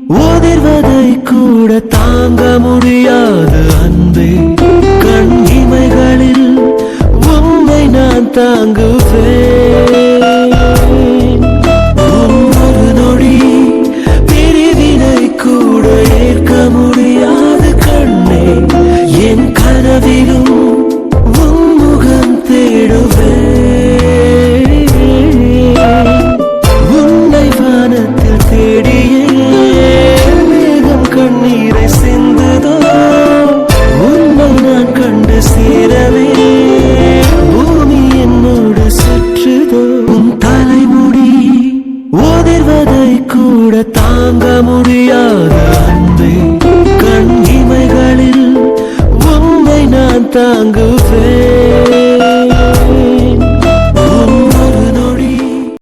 உதிர்வதை கூட தாங்க முடியாது அன்பே கண் இமைகளில் உன்னை நான் தாங்குவேன் ஒரு நொடி பிரிவினை கூட ஏற்க முடியாது கண்ணே என் கனவிலும் உன் முகம் தேடுவேன் உன்னை வானத்தில் தேடியே மேகம் கண்ணீரை சிந்துதோ உன்னை நான் கண்டு சேரவே பூமி என்னோடு சுற்றுதோ உன் தலைமுடி உதிர்வதை கூட தாங்க முடியாது அன்பே கண் இமைகளில் உன்னை நான் தாங்குவேன்